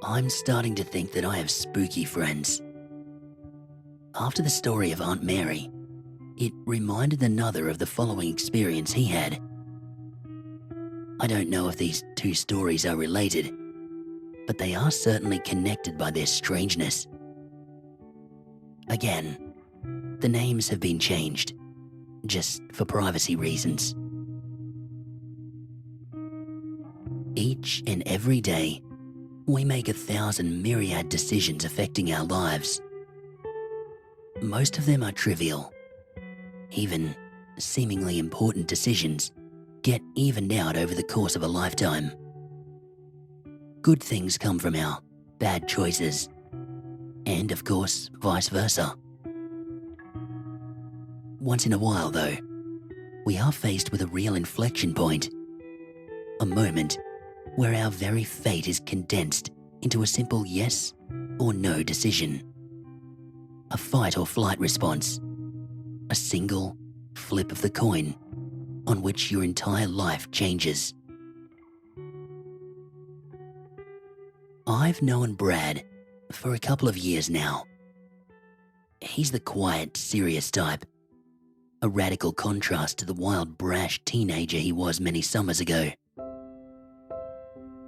I'm starting to think that I have spooky friends. After the story of Aunt Mary, it reminded another of the following experience he had. I don't know if these two stories are related, but they are certainly connected by their strangeness. Again, the names have been changed, just for privacy reasons. Each and every day, we make 1,000 myriad decisions affecting our lives. Most of them are trivial. Even seemingly important decisions get evened out over the course of a lifetime. Good things come from our bad choices, and of course, vice versa. Once in a while, though, we are faced with a real inflection point, a moment where our very fate is condensed into a simple yes or no decision. A fight or flight response, a single flip of the coin on which your entire life changes. I've known Brad for a couple of years now. He's the quiet, serious type, a radical contrast to the wild, brash teenager he was many summers ago.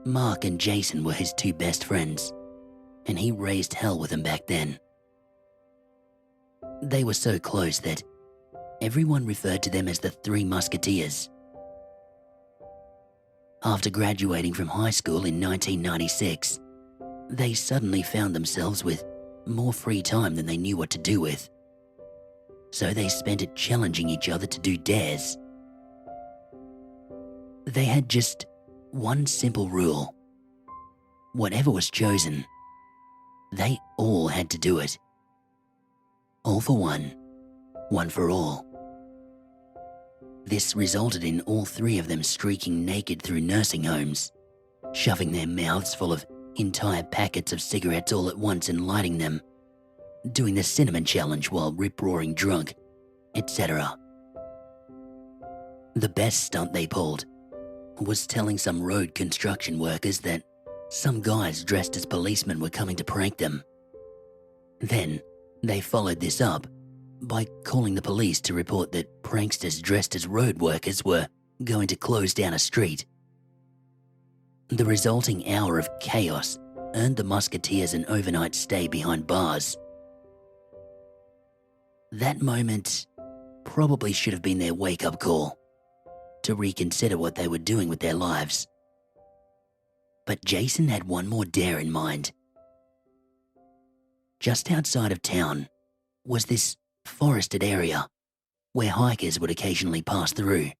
Mark and Jason were his two best friends, and he raised hell with them back then. They were so close that everyone referred to them as the Three Musketeers. After graduating from high school in 1996, they suddenly found themselves with more free time than they knew what to do with. So they spent it challenging each other to do dares. They had just one simple rule. Whatever was chosen, they all had to do it. All for one, one for all. This resulted in all three of them streaking naked through nursing homes, shoving their mouths full of entire packets of cigarettes all at once and lighting them, doing the cinnamon challenge while rip-roaring drunk, etc. The best stunt they pulled was telling some road construction workers that some guys dressed as policemen were coming to prank them. Then they followed this up by calling the police to report that pranksters dressed as road workers were going to close down a street. The resulting hour of chaos earned the Musketeers an overnight stay behind bars. That moment probably should have been their wake-up call to reconsider what they were doing with their lives. But Jason had one more dare in mind. Just outside of town was this forested area where hikers would occasionally pass through.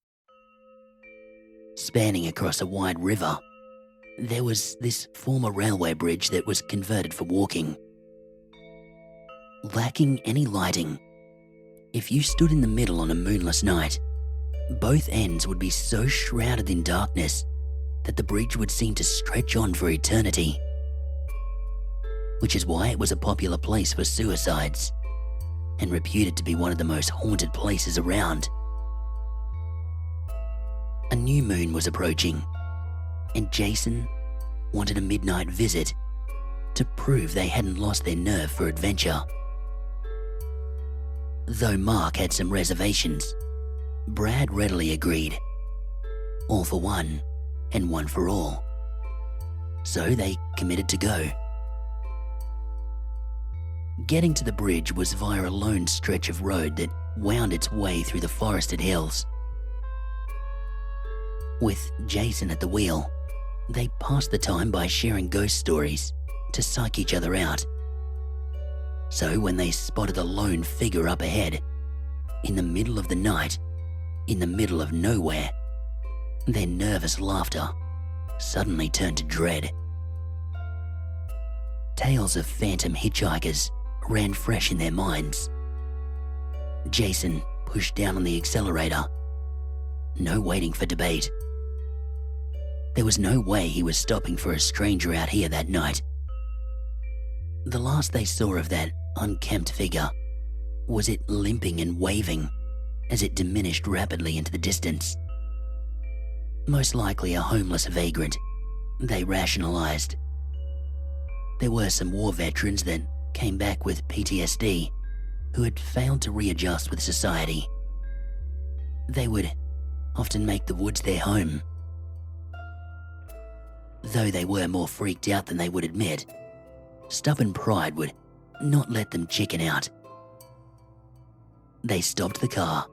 Spanning across a wide river, there was this former railway bridge that was converted for walking. Lacking any lighting, if you stood in the middle on a moonless night, both ends would be so shrouded in darkness that the bridge would seem to stretch on for eternity. Which is why it was a popular place for suicides, and reputed to be one of the most haunted places around. A new moon was approaching, and Jason wanted a midnight visit to prove they hadn't lost their nerve for adventure. Though Mark had some reservations, Brad readily agreed. All for one, and one for all. So they committed to go. Getting to the bridge was via a lone stretch of road that wound its way through the forested hills. With Jason at the wheel, they passed the time by sharing ghost stories to psych each other out. So when they spotted a lone figure up ahead, in the middle of the night, in the middle of nowhere, their nervous laughter suddenly turned to dread. Tales of phantom hitchhikers ran fresh in their minds. Jason pushed down on the accelerator. No waiting for debate. There was no way he was stopping for a stranger out here that night. The last they saw of that unkempt figure was it limping and waving as it diminished rapidly into the distance. Most likely a homeless vagrant, they rationalized. There were some war veterans that came back with PTSD who had failed to readjust with society. They would often make the woods their home. Though they were more freaked out than they would admit, stubborn pride would not let them chicken out. They stopped the car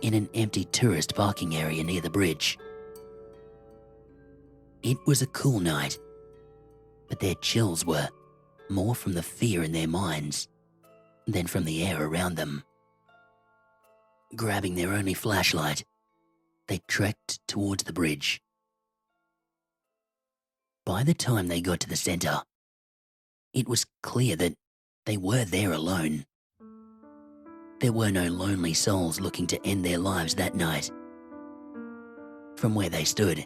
in an empty tourist parking area near the bridge. It was a cool night, but their chills were more from the fear in their minds than from the air around them. Grabbing their only flashlight, they trekked towards the bridge. By the time they got to the center, it was clear that they were there alone. There were no lonely souls looking to end their lives that night. From where they stood,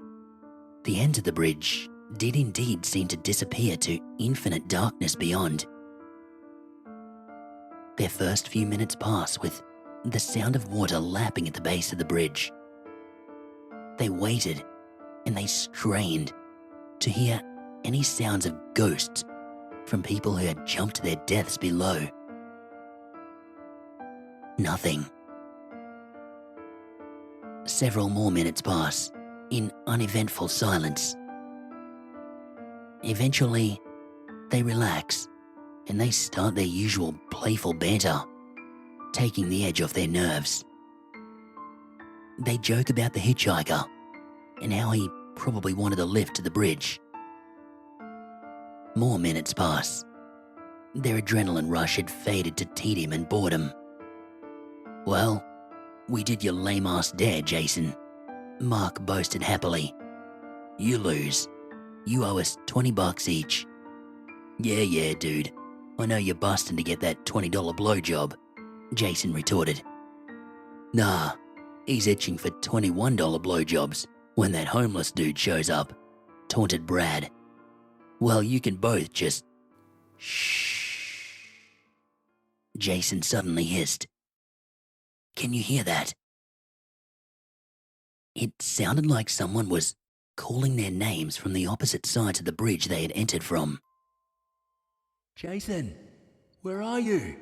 the end of the bridge did indeed seem to disappear to infinite darkness beyond. Their first few minutes passed with the sound of water lapping at the base of the bridge. They waited and they strained to hear any sounds of ghosts from people who had jumped to their deaths below. Nothing. Several more minutes pass in uneventful silence. Eventually, they relax and they start their usual playful banter, taking the edge off their nerves. They joke about the hitchhiker and how he probably wanted a lift to the bridge. More minutes pass. Their adrenaline rush had faded to tedium and boredom. "Well, we did your lame-ass dare, Jason," Mark boasted happily. "You lose. You owe us $20 each." Yeah, dude. I know you're busting to get that $20 blowjob," Jason retorted. "Nah, he's itching for $21 blowjobs when that homeless dude shows up," taunted Brad. "Well, you can both just shh," Jason suddenly hissed. "Can you hear that?" It sounded like someone was calling their names from the opposite sides of the bridge they had entered from. "Jason, where are you?"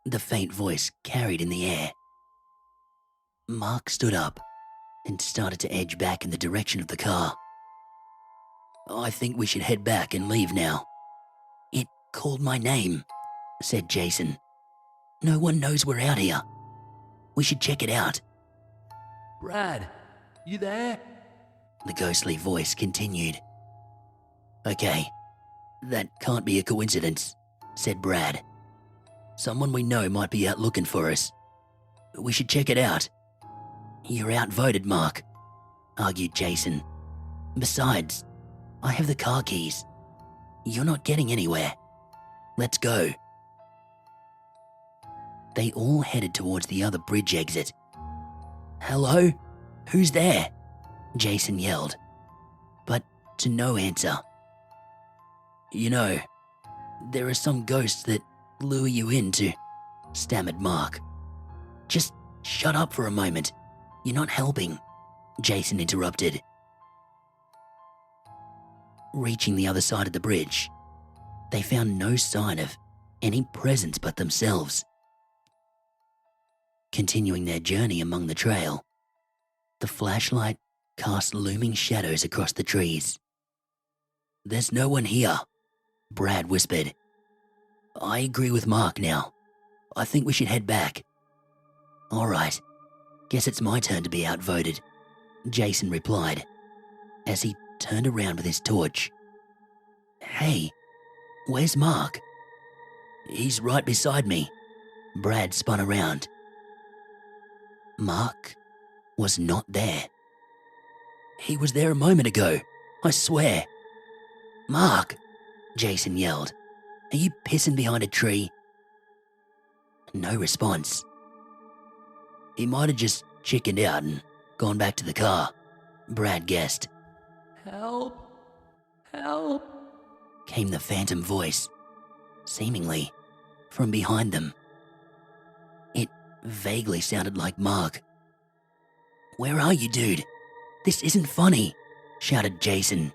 The faint voice carried in the air. Mark stood up and started to edge back in the direction of the car. "I think we should head back and leave now." "It called my name," said Jason. "No one knows we're out here. We should check it out." "Brad, you there?" The ghostly voice continued. "Okay, that can't be a coincidence," said Brad. "Someone we know might be out looking for us. We should check it out." "You're outvoted, Mark," argued Jason. "Besides, I have the car keys. You're not getting anywhere. Let's go." They all headed towards the other bridge exit. "Hello? Who's there?" Jason yelled, but to no answer. "You know, there are some ghosts that lure you into," stammered Mark. "Just shut up for a moment. You're not helping," Jason interrupted. Reaching the other side of the bridge, they found no sign of any presence but themselves. Continuing their journey among the trail, the flashlight cast looming shadows across the trees. "There's no one here," Brad whispered. "I agree with Mark now. I think we should head back." "All right, guess it's my turn to be outvoted," Jason replied as he turned around with his torch. "Hey, where's Mark?" "He's right beside me." Brad spun around. Mark was not there. "He was there a moment ago, I swear." "Mark," Jason yelled, "are you pissing behind a tree?" No response. "He might have just chickened out and gone back to the car," Brad guessed. "Help! Help!" came the phantom voice, seemingly from behind them. It vaguely sounded like Mark. "Where are you, dude? This isn't funny," shouted Jason.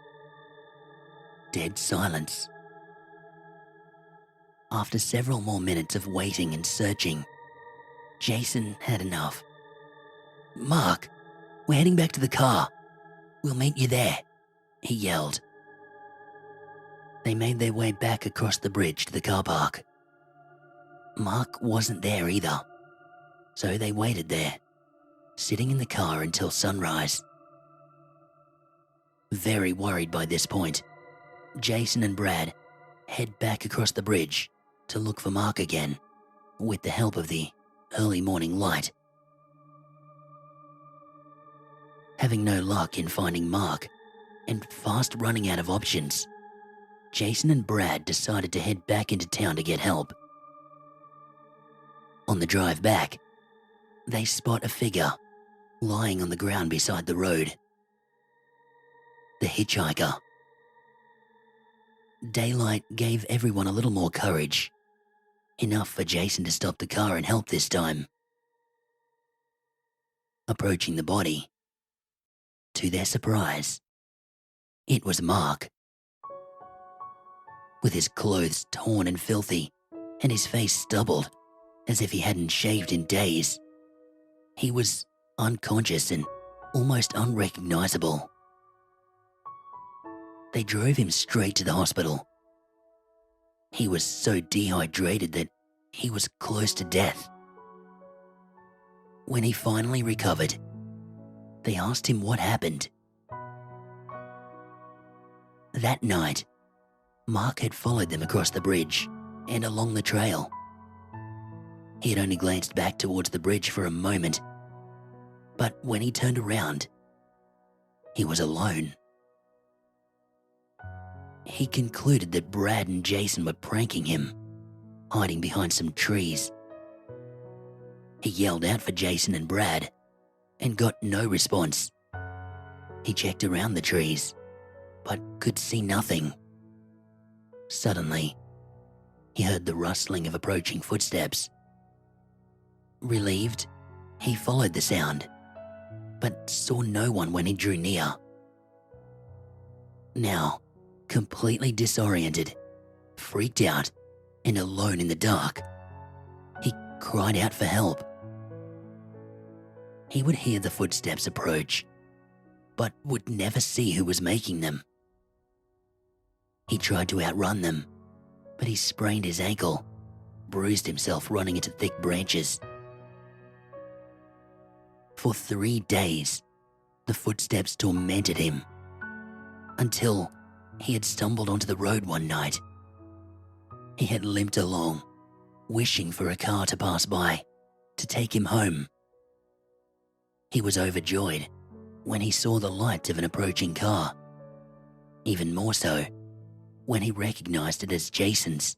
Dead silence. After several more minutes of waiting and searching, Jason had enough. "Mark, we're heading back to the car. We'll meet you there," he yelled. They made their way back across the bridge to the car park. Mark wasn't there either, so they waited there, sitting in the car until sunrise. Very worried by this point, Jason and Brad head back across the bridge to look for Mark again, with the help of the early morning light. Having no luck in finding Mark and fast running out of options, Jason and Brad decided to head back into town to get help. On the drive back, they spot a figure lying on the ground beside the road. The hitchhiker. Daylight gave everyone a little more courage, enough for Jason to stop the car and help this time. Approaching the body, to their surprise, it was Mark. With his clothes torn and filthy, and his face stubbled, as if he hadn't shaved in days, he was unconscious and almost unrecognizable. They drove him straight to the hospital. He was so dehydrated that he was close to death. When he finally recovered, they asked him what happened. That night, Mark had followed them across the bridge and along the trail. He had only glanced back towards the bridge for a moment, but when he turned around, he was alone. He concluded that Brad and Jason were pranking him, hiding behind some trees. He yelled out for Jason and Brad and got no response. He checked around the trees, but could see nothing. Suddenly, he heard the rustling of approaching footsteps. Relieved, he followed the sound, but saw no one when he drew near. Now, completely disoriented, freaked out, and alone in the dark, he cried out for help. He would hear the footsteps approach, but would never see who was making them. He tried to outrun them, but he sprained his ankle, bruised himself running into thick branches. For 3 days, the footsteps tormented him, until he had stumbled onto the road one night. He had limped along, wishing for a car to pass by to take him home. He was overjoyed when he saw the light of an approaching car, even more so when he recognized it as Jason's.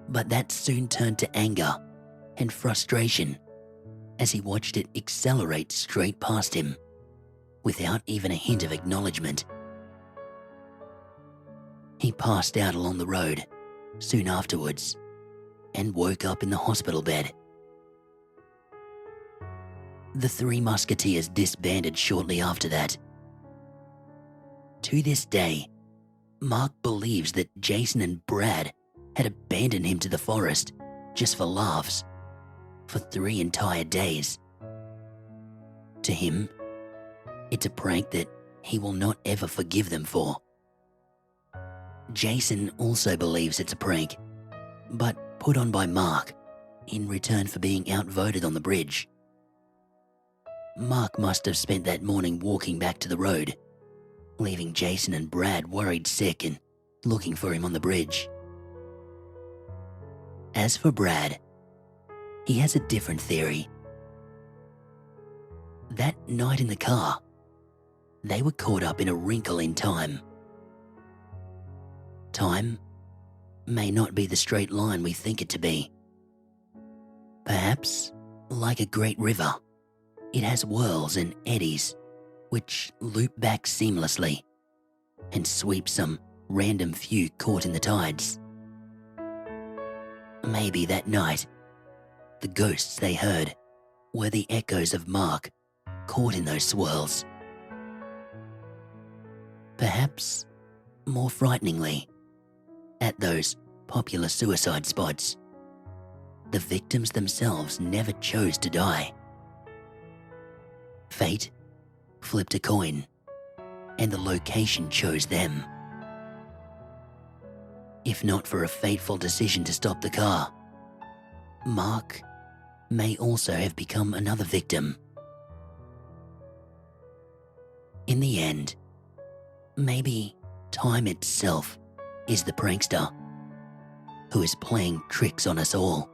But that soon turned to anger and frustration as he watched it accelerate straight past him without even a hint of acknowledgement. He passed out along the road soon afterwards and woke up in the hospital bed. The Three Musketeers disbanded shortly after that. To this day, Mark believes that Jason and Brad had abandoned him to the forest just for laughs for 3 entire days. To him, it's a prank that he will not ever forgive them for. Jason also believes it's a prank, but put on by Mark in return for being outvoted on the bridge. Mark must have spent that morning walking back to the road, leaving Jason and Brad worried sick and looking for him on the bridge. As for Brad, he has a different theory. That night in the car, they were caught up in a wrinkle in time. Time may not be the straight line we think it to be. Perhaps, like a great river, it has whirls and eddies which loop back seamlessly and sweep some random few caught in the tides. Maybe that night, the ghosts they heard were the echoes of Mark caught in those swirls. Perhaps, more frighteningly, at those popular suicide spots. The victims themselves never chose to die. Fate flipped a coin, and the location chose them. If not for a fateful decision to stop the car, Mark may also have become another victim. In the end, maybe time itself is the prankster who is playing tricks on us all.